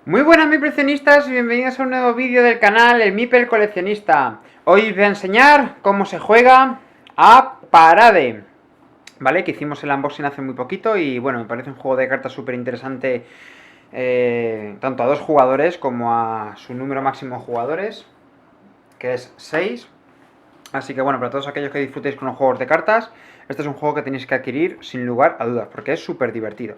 Muy buenas mi coleccionistas y bienvenidos a un nuevo vídeo del canal El Mipel Coleccionista. Hoy os voy a enseñar cómo se juega a Parade, ¿vale? Que hicimos el unboxing hace muy poquito y bueno, me parece un juego de cartas súper interesante, tanto a dos jugadores como a su número máximo de jugadores, que es 6. Así que bueno, para todos aquellos que disfrutéis con los juegos de cartas, este es un juego que tenéis que adquirir sin lugar a dudas, porque es súper divertido.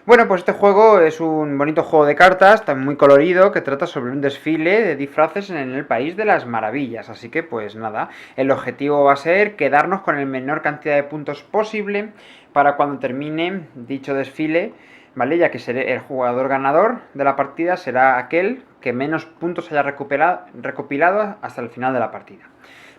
Bueno, pues este juego es un bonito juego de cartas, también muy colorido, que trata sobre un desfile de disfraces en el País de las Maravillas. Así que pues nada, el objetivo va a ser quedarnos con el menor cantidad de puntos posible para cuando termine dicho desfile, ¿vale? Ya que el jugador ganador de la partida será aquel que menos puntos haya recopilado hasta el final de la partida.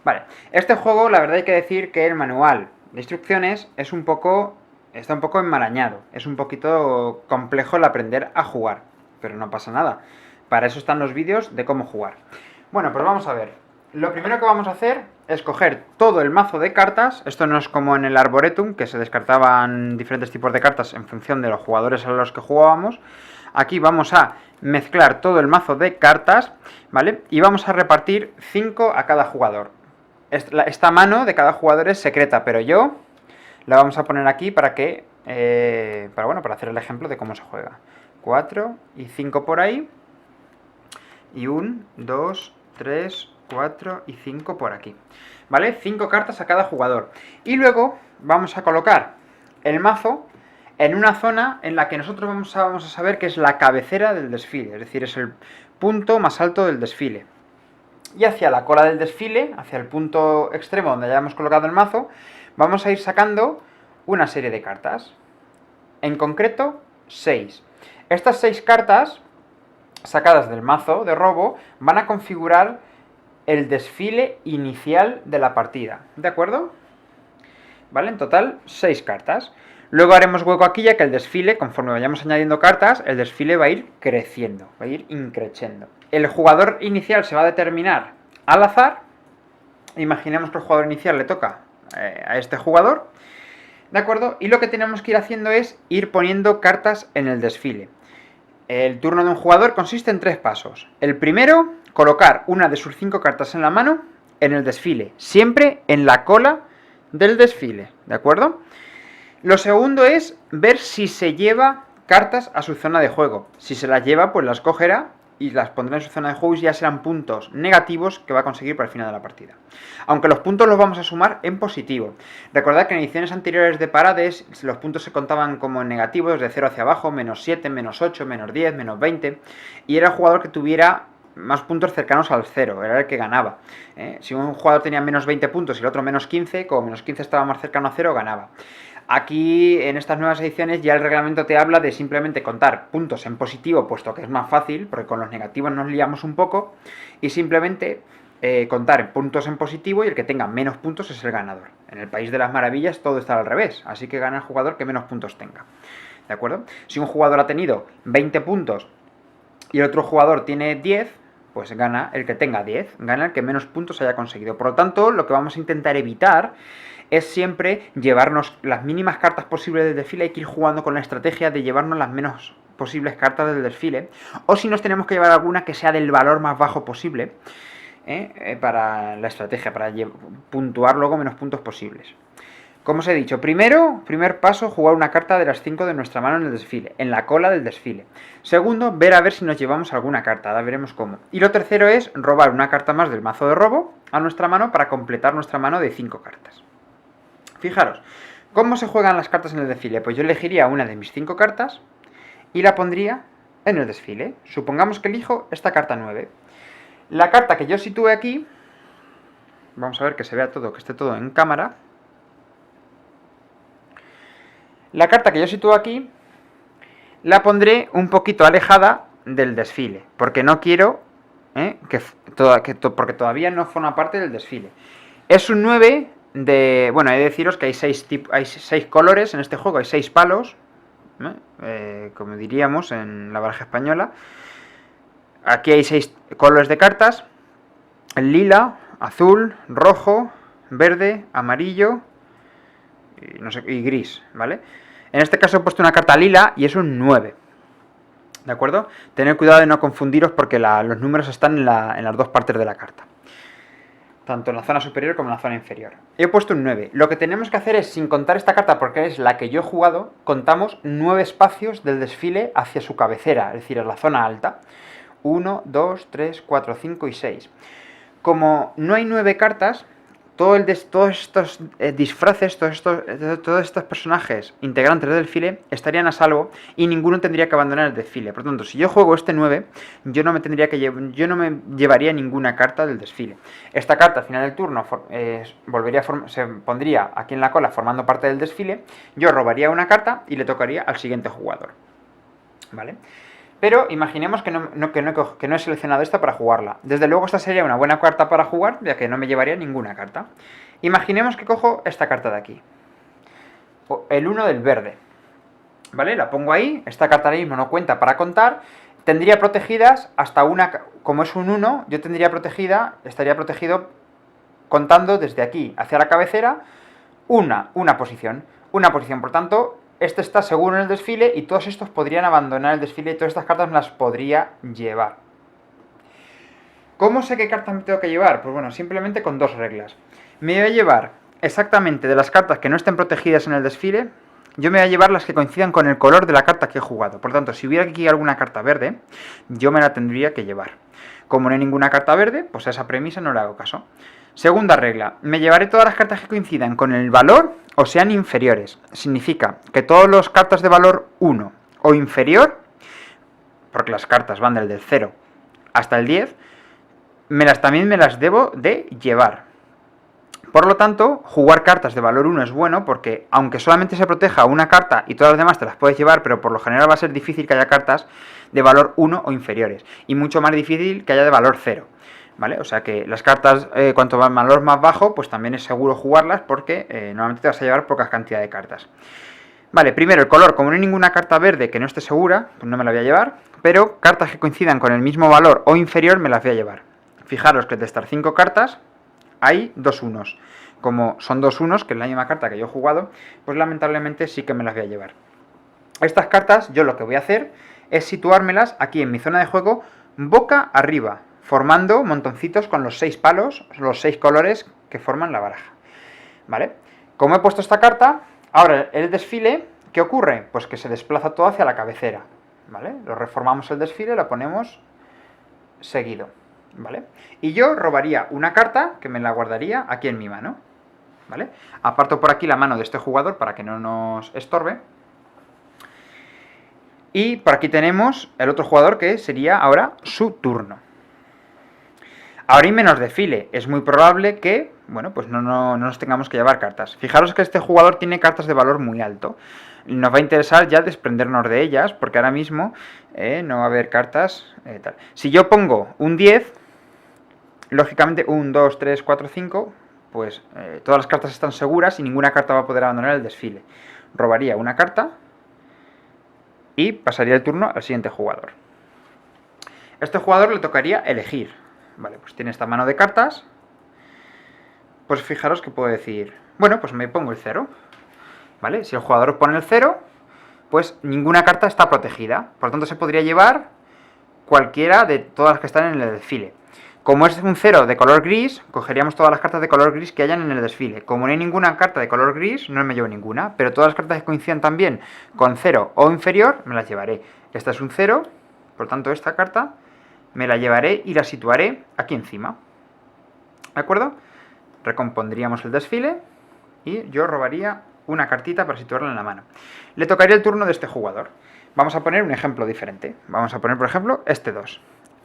Vale, este juego la verdad hay que decir que el manual de instrucciones está un poco enmarañado, es un poquito complejo el aprender a jugar, pero no pasa nada. Para eso están los vídeos de cómo jugar. Bueno, pues vamos a ver. Lo primero que vamos a hacer es coger todo el mazo de cartas. Esto no es como en el Arboretum, que se descartaban diferentes tipos de cartas en función de los jugadores a los que jugábamos. Aquí vamos a mezclar todo el mazo de cartas, ¿vale? Y vamos a repartir 5 a cada jugador. Esta mano de cada jugador es secreta, pero yo la vamos a poner aquí para que, para hacer el ejemplo de cómo se juega. 4 y 5 por ahí. Y 1, 2, 3, 4 y 5 por aquí. ¿Vale? 5 cartas a cada jugador. Y luego vamos a colocar el mazo en una zona en la que nosotros vamos a saber que es la cabecera del desfile. Es decir, es el punto más alto del desfile. Y hacia la cola del desfile, hacia el punto extremo donde hayamos colocado el mazo, vamos a ir sacando una serie de cartas. En concreto, 6. Estas 6 cartas, sacadas del mazo de robo, van a configurar el desfile inicial de la partida. ¿De acuerdo? ¿Vale? En total, 6 cartas. Luego haremos hueco aquí, ya que el desfile, conforme vayamos añadiendo cartas, el desfile va a ir creciendo, va a ir increciendo. El jugador inicial se va a determinar al azar. Imaginemos que el jugador inicial le toca a este jugador, ¿de acuerdo? Y lo que tenemos que ir haciendo es ir poniendo cartas en el desfile. El turno de un jugador consiste en 3 pasos. El primero, colocar una de sus 5 cartas en la mano en el desfile, siempre en la cola del desfile, ¿de acuerdo? Lo segundo es ver si se lleva cartas a su zona de juego. Si se las lleva, pues las cogerá y las pondrá en su zona de juego y ya serán puntos negativos que va a conseguir para el final de la partida. Aunque los puntos los vamos a sumar en positivo. Recordad que en ediciones anteriores de Parades los puntos se contaban como en negativos, de 0 hacia abajo, menos 7, menos 8, menos 10, menos 20, y era el jugador que tuviera más puntos cercanos al 0, era el que ganaba. Si un jugador tenía menos 20 puntos y el otro menos 15, como menos 15 estaba más cercano a 0, ganaba. Aquí, en estas nuevas ediciones, ya el reglamento te habla de simplemente contar puntos en positivo, puesto que es más fácil, porque con los negativos nos liamos un poco, y simplemente contar puntos en positivo y el que tenga menos puntos es el ganador. En el País de las Maravillas todo está al revés, así que gana el jugador que menos puntos tenga. ¿De acuerdo? Si un jugador ha tenido 20 puntos y el otro jugador tiene 10, pues gana el que tenga 10, gana el que menos puntos haya conseguido. Por lo tanto, lo que vamos a intentar evitar es siempre llevarnos las mínimas cartas posibles del desfile. Hay que ir jugando con la estrategia de llevarnos las menos posibles cartas del desfile, o si nos tenemos que llevar alguna que sea del valor más bajo posible, para la estrategia, para puntuar luego menos puntos posibles. Como os he dicho, primer paso, jugar una carta de las 5 de nuestra mano en el desfile, en la cola del desfile. Segundo, ver a ver si nos llevamos alguna carta, ahora veremos cómo. Y lo tercero es robar una carta más del mazo de robo a nuestra mano para completar nuestra mano de 5 cartas. Fijaros, ¿cómo se juegan las cartas en el desfile? Pues yo elegiría una de mis 5 cartas y la pondría en el desfile. Supongamos que elijo esta carta 9. La carta que yo sitúe aquí, vamos a ver que se vea todo, que esté todo en cámara. La carta que yo sitúo aquí la pondré un poquito alejada del desfile, porque no quiero porque todavía no forma parte del desfile. Es un 9 de... Bueno, he de deciros que hay 6 colores en este juego, hay 6 palos, como diríamos en la baraja española. Aquí hay 6 colores de cartas: el lila, azul, rojo, verde, amarillo y gris, ¿vale? En este caso he puesto una carta lila y es un 9. ¿De acuerdo? Tener cuidado de no confundiros porque los números están en las dos partes de la carta. Tanto en la zona superior como en la zona inferior. He puesto un 9. Lo que tenemos que hacer es, sin contar esta carta porque es la que yo he jugado, contamos 9 espacios del desfile hacia su cabecera, es decir, en la zona alta. 1, 2, 3, 4, 5 y 6. Como no hay 9 cartas, todos estos disfraces, todos estos personajes integrantes del desfile estarían a salvo y ninguno tendría que abandonar el desfile. Por lo tanto, si yo juego este 9, yo no me llevaría ninguna carta del desfile. Esta carta al final del turno se pondría aquí en la cola formando parte del desfile. Yo robaría una carta y le tocaría al siguiente jugador. ¿Vale? Pero imaginemos que no he seleccionado esta para jugarla. Desde luego esta sería una buena carta para jugar, ya que no me llevaría ninguna carta. Imaginemos que cojo esta carta de aquí. El 1 del verde. ¿Vale? La pongo ahí. Esta carta ahora mismo no cuenta para contar. Tendría protegidas hasta una... Como es un 1, yo estaría protegido contando desde aquí hacia la cabecera una posición. Una posición, por tanto... Este está seguro en el desfile y todos estos podrían abandonar el desfile y todas estas cartas me las podría llevar. ¿Cómo sé qué cartas me tengo que llevar? Pues bueno, simplemente con dos reglas. Me voy a llevar exactamente de las cartas que no estén protegidas en el desfile, yo me voy a llevar las que coincidan con el color de la carta que he jugado. Por lo tanto, si hubiera aquí alguna carta verde, yo me la tendría que llevar. Como no hay ninguna carta verde, pues a esa premisa no le hago caso. Segunda regla, me llevaré todas las cartas que coincidan con el valor o sean inferiores. Significa que todas las cartas de valor 1 o inferior, porque las cartas van del 0 hasta el 10, también me las debo de llevar. Por lo tanto, jugar cartas de valor 1 es bueno porque aunque solamente se proteja una carta y todas las demás te las puedes llevar, pero por lo general va a ser difícil que haya cartas de valor 1 o inferiores. Y mucho más difícil que haya de valor 0. ¿Vale? O sea que las cartas, cuanto valor más bajo, pues también es seguro jugarlas porque normalmente te vas a llevar pocas cantidades de cartas. Vale, primero el color, como no hay ninguna carta verde que no esté segura, pues no me la voy a llevar, pero cartas que coincidan con el mismo valor o inferior me las voy a llevar. Fijaros que de estas 5 cartas hay 2 unos. Como son 2 unos, que es la misma carta que yo he jugado, pues lamentablemente sí que me las voy a llevar. Estas cartas yo lo que voy a hacer es situármelas aquí en mi zona de juego boca arriba, formando montoncitos con los 6 palos, los 6 colores que forman la baraja. ¿Vale? Como he puesto esta carta, ahora el desfile, ¿qué ocurre? Pues que se desplaza todo hacia la cabecera. ¿Vale? Lo reformamos el desfile, lo ponemos seguido. ¿Vale? Y yo robaría una carta que me la guardaría aquí en mi mano. ¿Vale? Aparto por aquí la mano de este jugador para que no nos estorbe. Y por aquí tenemos el otro jugador que sería ahora su turno. Ahora hay menos desfile. Es muy probable que, bueno, pues no nos tengamos que llevar cartas. Fijaros que este jugador tiene cartas de valor muy alto. Nos va a interesar ya desprendernos de ellas, porque ahora mismo no va a haber cartas tal. Si yo pongo un 10, lógicamente 1, 2, 3, 4, 5, pues todas las cartas están seguras y ninguna carta va a poder abandonar el desfile. Robaría una carta y pasaría el turno al siguiente jugador. A este jugador le tocaría elegir. Vale, pues tiene esta mano de cartas. Pues fijaros que puedo decir, bueno, pues me pongo el 0. ¿Vale? Si el jugador pone el 0, pues ninguna carta está protegida. Por lo tanto, se podría llevar cualquiera de todas las que están en el desfile. Como es un 0 de color gris, cogeríamos todas las cartas de color gris que hayan en el desfile. Como no hay ninguna carta de color gris, no me llevo ninguna. Pero todas las cartas que coincidan también con 0 o inferior, me las llevaré. Esta es un 0, por lo tanto esta carta me la llevaré y la situaré aquí encima. ¿De acuerdo? Recompondríamos el desfile y yo robaría una cartita para situarla en la mano. Le tocaría el turno de este jugador. Vamos a poner un ejemplo diferente. Vamos a poner, por ejemplo, este 2.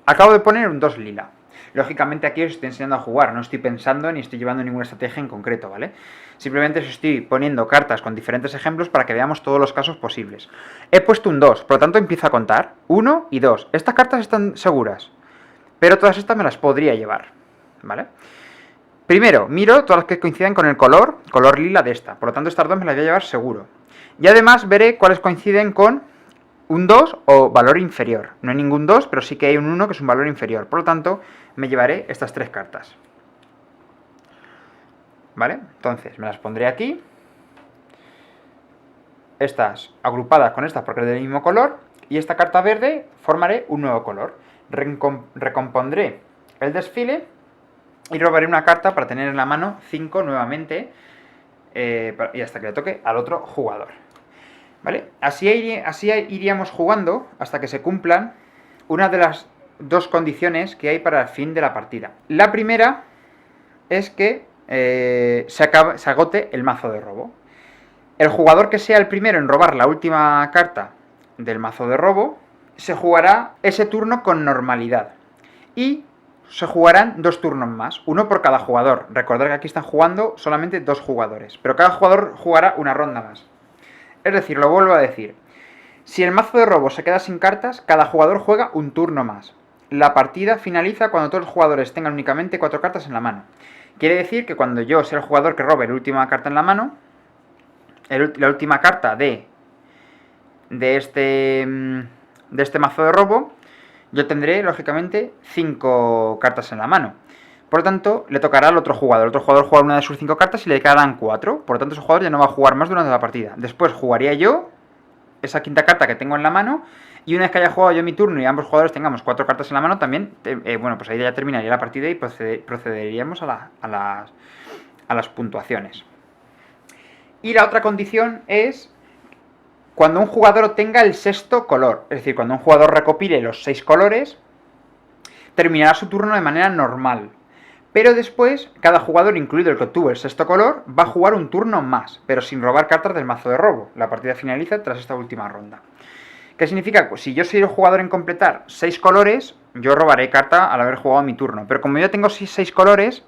Acabo de poner un 2 lila. Lógicamente aquí os estoy enseñando a jugar, no estoy pensando ni estoy llevando ninguna estrategia en concreto, ¿vale? Simplemente os estoy poniendo cartas con diferentes ejemplos para que veamos todos los casos posibles. He puesto un 2, por lo tanto empiezo a contar 1 y 2. Estas cartas están seguras, pero todas estas me las podría llevar, ¿vale? Primero, miro todas las que coincidan con el color lila de esta, por lo tanto estas dos me las voy a llevar seguro. Y además veré cuáles coinciden con un 2 o valor inferior. No hay ningún 2, pero sí que hay un 1 que es un valor inferior. Por lo tanto, me llevaré estas 3 cartas. ¿Vale? Entonces, me las pondré aquí. Estas agrupadas con estas porque es del mismo color. y esta carta verde formaré un nuevo color. Recompondré el desfile y robaré una carta para tener en la mano 5 nuevamente, y hasta que le toque al otro jugador. ¿Vale? Así iríamos jugando hasta que se cumplan una de las dos condiciones que hay para el fin de la partida. La primera es que se agote el mazo de robo. El jugador que sea el primero en robar la última carta del mazo de robo se jugará ese turno con normalidad. Y se jugarán 2 turnos más, uno por cada jugador. Recordad que aquí están jugando solamente 2 jugadores, pero cada jugador jugará una ronda más. Es decir, lo vuelvo a decir, si el mazo de robo se queda sin cartas, cada jugador juega un turno más. La partida finaliza cuando todos los jugadores tengan únicamente 4 cartas en la mano. Quiere decir que cuando yo sea el jugador que robe la última carta en la mano, la última carta de este mazo de robo, yo tendré, lógicamente, 5 cartas en la mano. Por lo tanto, le tocará al otro jugador. El otro jugador jugará una de sus 5 cartas y le quedarán 4. Por lo tanto, ese jugador ya no va a jugar más durante la partida. Después jugaría yo esa quinta carta que tengo en la mano. Y una vez que haya jugado yo mi turno y ambos jugadores tengamos 4 cartas en la mano, también, bueno, pues ahí ya terminaría la partida y procederíamos a las puntuaciones. Y la otra condición es cuando un jugador obtenga el 6º color. Es decir, cuando un jugador recopile los 6 colores, terminará su turno de manera normal. Pero después, cada jugador, incluido el que obtuvo el 6º color, va a jugar un turno más, pero sin robar cartas del mazo de robo. La partida finaliza tras esta última ronda. ¿Qué significa? Pues si yo soy el jugador en completar 6 colores, yo robaré carta al haber jugado mi turno. Pero como yo tengo 6 colores,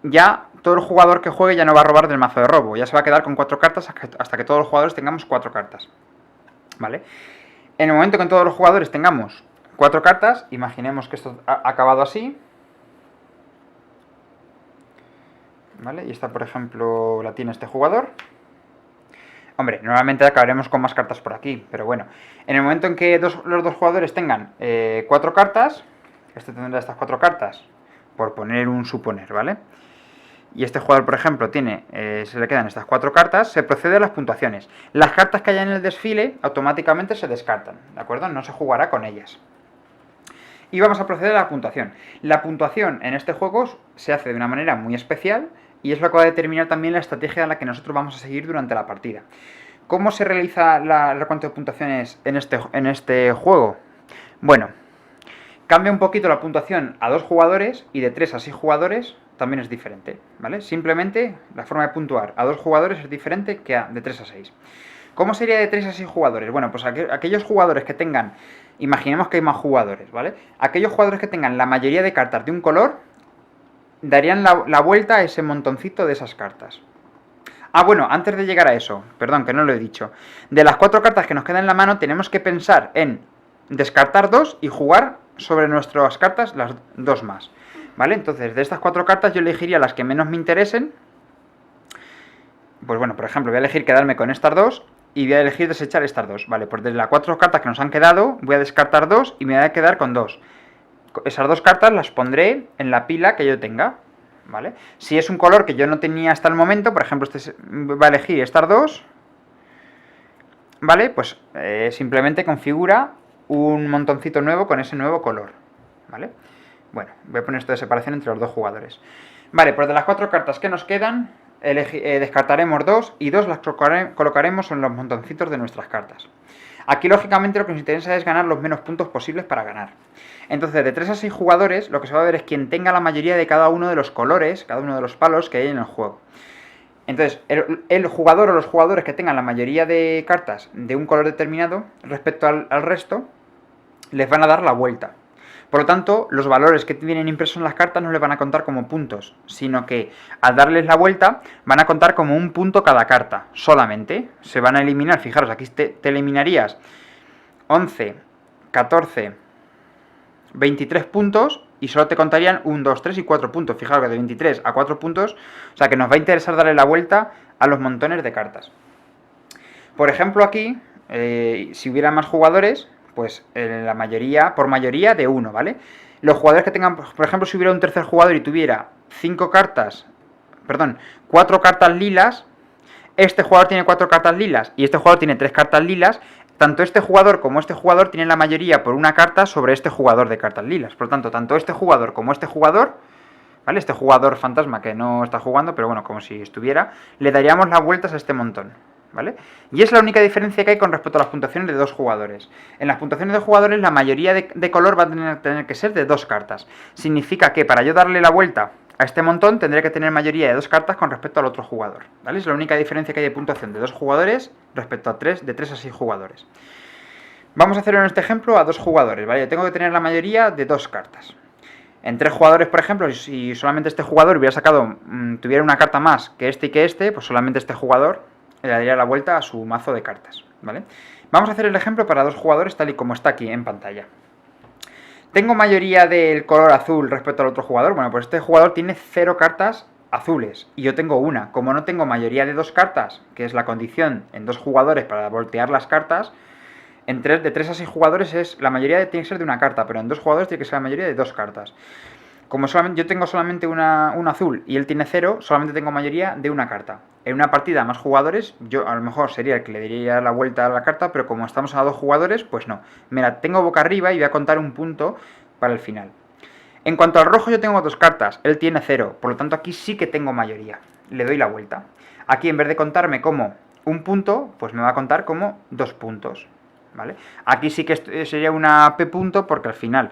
ya todo el jugador que juegue ya no va a robar del mazo de robo. Ya se va a quedar con 4 cartas hasta que todos los jugadores tengamos 4 cartas. ¿Vale? En el momento que todos los jugadores tengamos 4 cartas, imaginemos que esto ha acabado así. ¿Vale? Y esta, por ejemplo, la tiene este jugador. Hombre, normalmente acabaremos con más cartas por aquí, pero bueno. En el momento en que los 2 jugadores tengan 4 cartas, este tendrá estas 4 cartas, por poner un suponer, ¿vale? Y este jugador, por ejemplo, se le quedan estas 4 cartas, se procede a las puntuaciones. Las cartas que haya en el desfile automáticamente se descartan, ¿de acuerdo? No se jugará con ellas. Y vamos a proceder a la puntuación. La puntuación en este juego se hace de una manera muy especial y es lo que va a determinar también la estrategia a la que nosotros vamos a seguir durante la partida. ¿Cómo se realiza el recuento de puntuaciones en este juego? Bueno, cambia un poquito la puntuación a 2 jugadores y de 3 a 6 jugadores también es diferente, ¿vale? Simplemente la forma de puntuar a 2 jugadores es diferente que de 3 a 6. ¿Cómo sería de 3 a 6 jugadores? Bueno, pues aquellos jugadores que tengan, imaginemos que hay más jugadores, ¿vale? Aquellos jugadores que tengan la mayoría de cartas de un color, darían la vuelta a ese montoncito de esas cartas. Ah, bueno, antes de llegar a eso, perdón, que no lo he dicho. De las 4 cartas que nos quedan en la mano, tenemos que pensar en descartar 2 y jugar sobre nuestras cartas las 2 más. ¿Vale? Entonces, de estas 4 cartas yo elegiría las que menos me interesen. Pues bueno, por ejemplo, voy a elegir quedarme con estas 2 y voy a elegir desechar estas 2. Vale, pues de las 4 cartas que nos han quedado, voy a descartar 2 y me voy a quedar con 2. Esas 2 cartas las pondré en la pila que yo tenga, ¿vale? Si es un color que yo no tenía hasta el momento, por ejemplo, va a elegir estas 2, ¿vale? Pues simplemente configura un montoncito nuevo con ese nuevo color, ¿vale? Bueno, voy a poner esto de separación entre los 2 jugadores. Vale, pues de las 4 cartas que nos quedan, descartaremos 2 y 2 las colocaremos en los montoncitos de nuestras cartas. Aquí, lógicamente, lo que nos interesa es ganar los menos puntos posibles para ganar. Entonces, de 3 a 6 jugadores, lo que se va a ver es quien tenga la mayoría de cada uno de los colores, cada uno de los palos que hay en el juego. Entonces, el jugador o los jugadores que tengan la mayoría de cartas de un color determinado, respecto al resto, les van a dar la vuelta. Por lo tanto, los valores que vienen impresos en las cartas no les van a contar como puntos, sino que al darles la vuelta van a contar como un punto cada carta, solamente. Se van a eliminar, fijaros, aquí te eliminarías 11, 14, 23 puntos y solo te contarían 1, 2, 3 y 4 puntos. Fijaros que de 23 a 4 puntos, o sea que nos va a interesar darle la vuelta a los montones de cartas. Por ejemplo, aquí, si hubiera más jugadores, pues la mayoría, por mayoría de 1, ¿vale? Los jugadores que tengan, por ejemplo, si hubiera un tercer jugador y tuviera 4 cartas lilas, este jugador tiene 4 cartas lilas y este jugador tiene 3 cartas lilas, tanto este jugador como este jugador tienen la mayoría por una carta sobre este jugador de cartas lilas. Por lo tanto, tanto este jugador como este jugador, ¿vale? Este jugador fantasma que no está jugando, pero bueno, como si estuviera, le daríamos las vueltas a este montón, ¿vale? Y es la única diferencia que hay con respecto a las puntuaciones de dos jugadores. En las puntuaciones de jugadores la mayoría de color va a tener que ser de dos cartas. Significa que para yo darle la vuelta a este montón tendré que tener mayoría de dos cartas con respecto al otro jugador, ¿vale? Es la única diferencia que hay de puntuación de dos jugadores respecto a de 3 a 6 jugadores. Vamos a hacerlo en este ejemplo a dos jugadores, ¿vale? Yo tengo que tener la mayoría de dos cartas. En 3 jugadores, por ejemplo, si solamente este jugador hubiera sacado, tuviera una carta más que este y que este, pues solamente este jugador le daría la vuelta a su mazo de cartas, ¿vale? Vamos a hacer el ejemplo para dos jugadores tal y como está aquí en pantalla. ¿Tengo mayoría del color azul respecto al otro jugador? Bueno, pues este jugador tiene 0 cartas azules y yo tengo una. Como no tengo mayoría de dos cartas, que es la condición en dos jugadores para voltear las cartas, de 3 a 6 jugadores la mayoría tiene que ser de una carta, pero en dos jugadores tiene que ser la mayoría de dos cartas. Como yo tengo solamente una azul y él tiene 0, solamente tengo mayoría de una carta. En una partida a más jugadores, yo a lo mejor sería el que le daría la vuelta a la carta, pero como estamos a 2 jugadores, pues no. Me la tengo boca arriba y voy a contar un punto para el final. En cuanto al rojo, yo tengo 2 cartas, él tiene 0, por lo tanto aquí sí que tengo mayoría. Le doy la vuelta. Aquí en vez de contarme como un punto, pues me va a contar como 2 puntos, ¿vale? Aquí sí que sería una P punto porque al final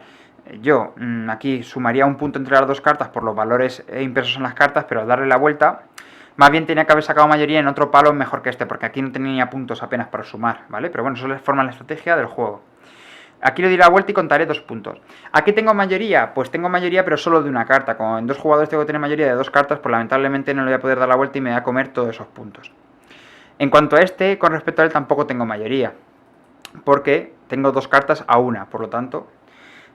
yo aquí sumaría un punto entre las dos cartas por los valores impresos en las cartas, pero al darle la vuelta, más bien tenía que haber sacado mayoría en otro palo mejor que este, porque aquí no tenía puntos apenas para sumar, ¿vale? Pero bueno, eso es forma la estrategia del juego. Aquí le doy la vuelta y contaré 2 puntos. ¿Aquí tengo mayoría? Pues tengo mayoría, pero solo de una carta. Como en 2 jugadores tengo que tener mayoría de 2 cartas, pues lamentablemente no le voy a poder dar la vuelta y me voy a comer todos esos puntos. En cuanto a este, con respecto a él tampoco tengo mayoría, porque tengo 2 cartas a una, por lo tanto,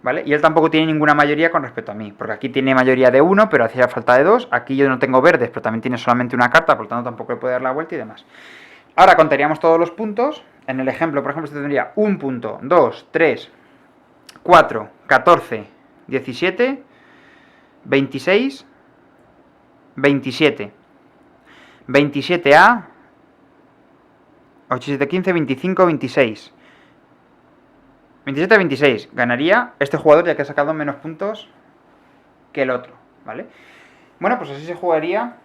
¿vale? Y él tampoco tiene ninguna mayoría con respecto a mí, porque aquí tiene mayoría de 1, pero hacía falta de 2. Aquí yo no tengo verdes, pero también tiene solamente una carta, por lo tanto tampoco le puedo dar la vuelta y demás. Ahora contaríamos todos los puntos. En el ejemplo, por ejemplo, este tendría 1 punto, 2, 3, 4, 14, 17, 26, 27, 27A, 8, 7, 15, 25, 26. 27 a 26, ganaría este jugador ya que ha sacado menos puntos que el otro, ¿vale? Bueno, pues así se jugaría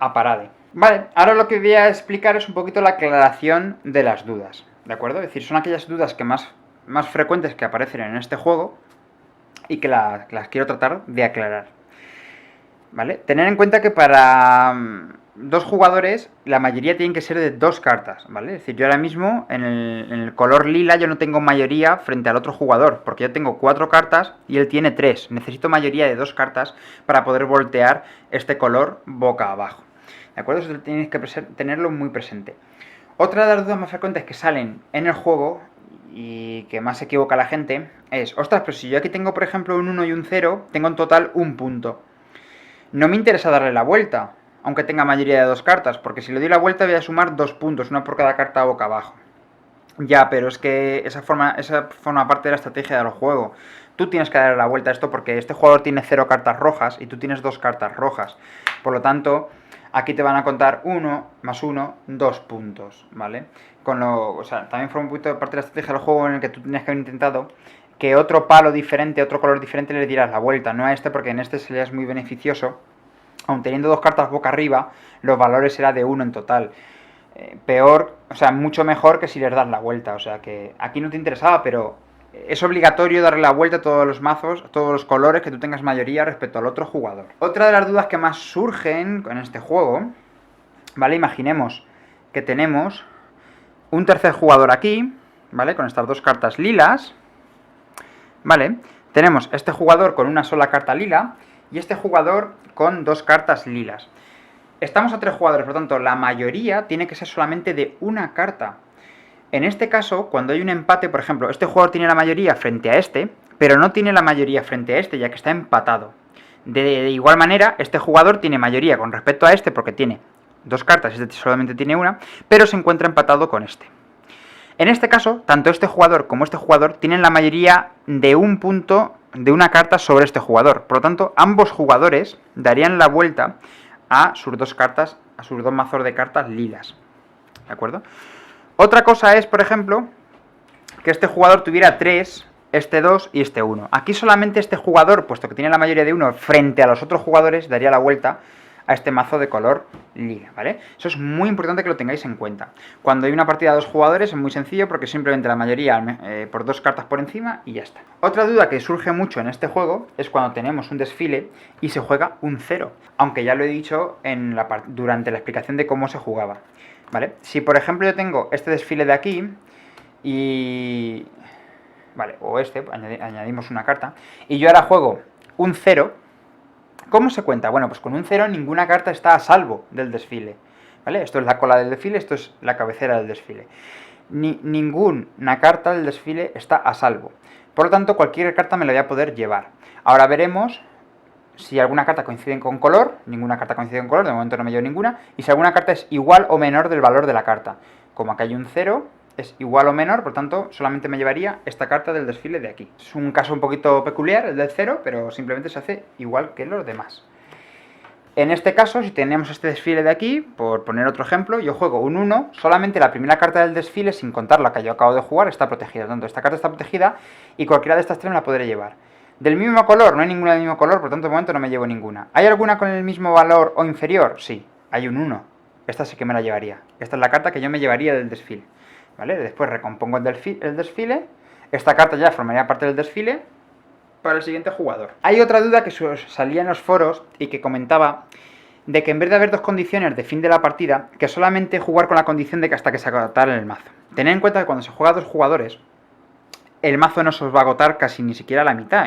a parade. Vale, ahora lo que voy a explicar es un poquito la aclaración de las dudas, ¿de acuerdo? Es decir, son aquellas dudas que más frecuentes que aparecen en este juego y que las quiero tratar de aclarar, ¿vale? Tener en cuenta que para 2 jugadores la mayoría tienen que ser de 2 cartas, ¿vale? Es decir, yo ahora mismo en el color lila yo no tengo mayoría frente al otro jugador, porque yo tengo 4 cartas y él tiene 3. Necesito mayoría de 2 cartas para poder voltear este color boca abajo, ¿de acuerdo? Eso tenéis que tenerlo muy presente. Otra de las dudas más frecuentes que salen en el juego y que más se equivoca la gente es, ostras, pero si yo aquí tengo por ejemplo un 1 y un 0, tengo en total un punto. No me interesa darle la vuelta, aunque tenga mayoría de 2 cartas, porque si le doy la vuelta voy a sumar 2 puntos, una por cada carta boca abajo. Ya, pero es que esa forma parte de la estrategia del juego. Tú tienes que darle la vuelta a esto porque este jugador tiene 0 cartas rojas y tú tienes 2 cartas rojas. Por lo tanto, aquí te van a contar 1 más 1, 2 puntos, ¿vale? También forma un poquito parte de la estrategia del juego en el que tú tienes que haber intentado que otro palo diferente, otro color diferente le dieras la vuelta, no a este, porque en este sería muy beneficioso. Aun teniendo 2 cartas boca arriba, los valores serán de 1 en total. Peor, o sea, mucho mejor que si les das la vuelta. O sea que aquí no te interesaba, pero es obligatorio darle la vuelta a todos los mazos, a todos los colores que tú tengas mayoría respecto al otro jugador. Otra de las dudas que más surgen en este juego, ¿vale? Imaginemos que tenemos un tercer jugador aquí, ¿vale? Con estas 2 cartas lilas, ¿vale? Tenemos este jugador con una sola carta lila y este jugador con 2 cartas lilas. Estamos a 3 jugadores, por lo tanto, la mayoría tiene que ser solamente de una carta. En este caso, cuando hay un empate, por ejemplo, este jugador tiene la mayoría frente a este, pero no tiene la mayoría frente a este, ya que está empatado. De igual manera, este jugador tiene mayoría con respecto a este, porque tiene 2 cartas, este solamente tiene una, pero se encuentra empatado con este. En este caso, tanto este jugador como este jugador tienen la mayoría de un punto de una carta sobre este jugador. Por lo tanto, ambos jugadores darían la vuelta a sus 2 cartas, a sus 2 mazos de cartas lilas, ¿de acuerdo? Otra cosa es, por ejemplo, que este jugador tuviera 3, este 2 y este 1. Aquí solamente este jugador, puesto que tiene la mayoría de 1 frente a los otros jugadores, daría la vuelta a este mazo de color lila, ¿vale? Eso es muy importante que lo tengáis en cuenta. Cuando hay una partida de 2 jugadores es muy sencillo porque simplemente la mayoría por 2 cartas por encima y ya está. Otra duda que surge mucho en este juego es cuando tenemos un desfile y se juega un 0, aunque ya lo he dicho durante la explicación de cómo se jugaba, ¿vale? Si por ejemplo yo tengo este desfile de aquí y... vale, o añadimos una carta, y yo ahora juego un 0, ¿cómo se cuenta? Bueno, pues con un 0 ninguna carta está a salvo del desfile, ¿vale? Esto es la cola del desfile, esto es la cabecera del desfile. Ninguna carta del desfile está a salvo. Por lo tanto, cualquier carta me la voy a poder llevar. Ahora veremos si alguna carta coincide con color. Ninguna carta coincide con color, de momento no me llevo ninguna. Y si alguna carta es igual o menor del valor de la carta. Como aquí hay un 0, es igual o menor, por tanto solamente me llevaría esta carta del desfile de aquí. Es un caso un poquito peculiar el del 0, pero simplemente se hace igual que los demás. En este caso, si tenemos este desfile de aquí, por poner otro ejemplo, yo juego un 1, solamente la primera carta del desfile, sin contar la que yo acabo de jugar, está protegida. Por tanto, esta carta está protegida y cualquiera de estas 3 me la podré llevar. Del mismo color, no hay ninguna del mismo color, por tanto de momento no me llevo ninguna. ¿Hay alguna con el mismo valor o inferior? Sí, hay un 1. Esta sí que me la llevaría. Esta es la carta que yo me llevaría del desfile, ¿vale? Después recompongo el desfile. Esta carta ya formaría parte del desfile para el siguiente jugador. Hay otra duda que salía en los foros y que comentaba de que en vez de haber 2 condiciones de fin de la partida, que solamente jugar con la condición de que hasta que se agotara el mazo. Tened en cuenta que cuando se juega a 2 jugadores, el mazo no se os va a agotar casi ni siquiera a la mitad.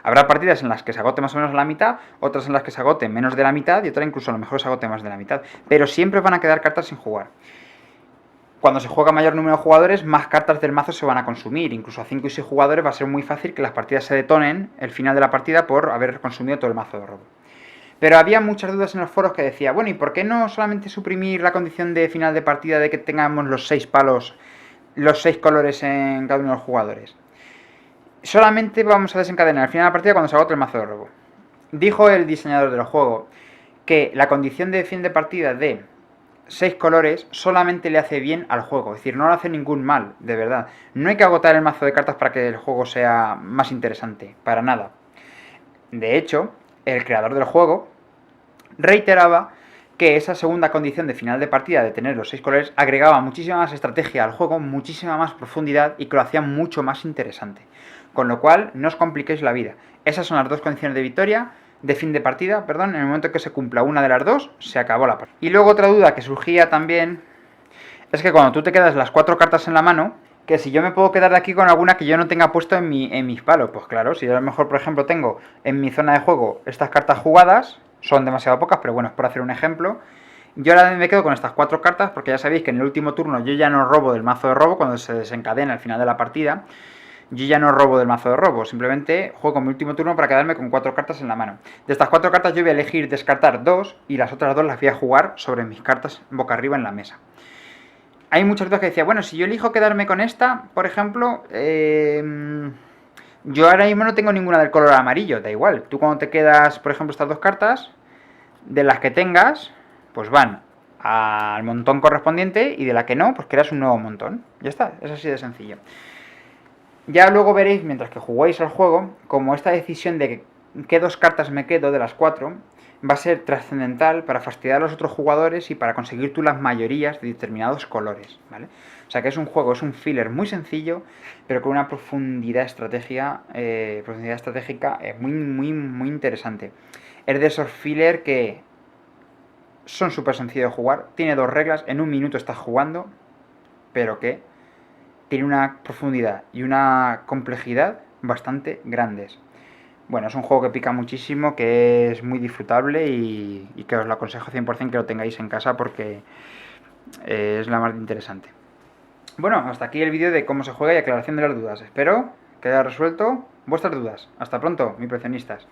Habrá partidas en las que se agote más o menos a la mitad, otras en las que se agote menos de la mitad y otra incluso a lo mejor se agote más de la mitad. Pero siempre van a quedar cartas sin jugar. Cuando se juega mayor número de jugadores, más cartas del mazo se van a consumir. Incluso a 5 y 6 jugadores va a ser muy fácil que las partidas se detonen el final de la partida por haber consumido todo el mazo de robo. Pero había muchas dudas en los foros que decía, bueno, ¿y por qué no solamente suprimir la condición de final de partida de que tengamos los 6 palos, los 6 colores en cada uno de los jugadores? Solamente vamos a desencadenar al final de la partida cuando se agote el mazo de robo. Dijo el diseñador del juego que la condición de fin de partida de 6 colores solamente le hace bien al juego, es decir, no le hace ningún mal, de verdad. No hay que agotar el mazo de cartas para que el juego sea más interesante, para nada. De hecho, el creador del juego reiteraba que esa segunda condición de final de partida de tener los 6 colores agregaba muchísima más estrategia al juego, muchísima más profundidad y que lo hacía mucho más interesante. Con lo cual, no os compliquéis la vida. Esas son las 2 condiciones de victoria, de fin de partida, perdón. En el momento que se cumpla una de las 2, se acabó la partida. Y luego otra duda que surgía también es que cuando tú te quedas las 4 cartas en la mano, que si yo me puedo quedar de aquí con alguna que yo no tenga puesto en mis palos. Pues claro, si yo a lo mejor, por ejemplo, tengo en mi zona de juego estas cartas jugadas, son demasiado pocas, pero bueno, es por hacer un ejemplo. Yo ahora me quedo con estas 4 cartas porque ya sabéis que en el último turno yo ya no robo del mazo de robo cuando se desencadena al final de la partida. Yo ya no robo del mazo de robo, simplemente juego mi último turno para quedarme con 4 cartas en la mano. De estas 4 cartas yo voy a elegir descartar 2 y las otras 2 las voy a jugar sobre mis cartas boca arriba en la mesa. Hay muchas dudas que decía, bueno, si yo elijo quedarme con esta, por ejemplo, yo ahora mismo no tengo ninguna del color amarillo, da igual. Tú cuando te quedas, por ejemplo, estas 2 cartas, de las que tengas, pues van al montón correspondiente y de la que no, pues creas un nuevo montón. Ya está, es así de sencillo. Ya luego veréis, mientras que juguéis al juego, como esta decisión de qué 2 cartas me quedo de las 4 va a ser trascendental para fastidiar a los otros jugadores y para conseguir tú las mayorías de determinados colores, ¿vale? O sea que es un juego, es un filler muy sencillo, pero con una profundidad estratégica muy interesante. Es de esos filler que son súper sencillos de jugar, tiene 2 reglas, en un minuto estás jugando, pero que tiene una profundidad y una complejidad bastante grandes. Bueno, es un juego que pica muchísimo, que es muy disfrutable y que os lo aconsejo 100% que lo tengáis en casa porque es la más interesante. Bueno, hasta aquí el vídeo de cómo se juega y aclaración de las dudas. Espero que haya resuelto vuestras dudas. Hasta pronto, mis coleccionistas.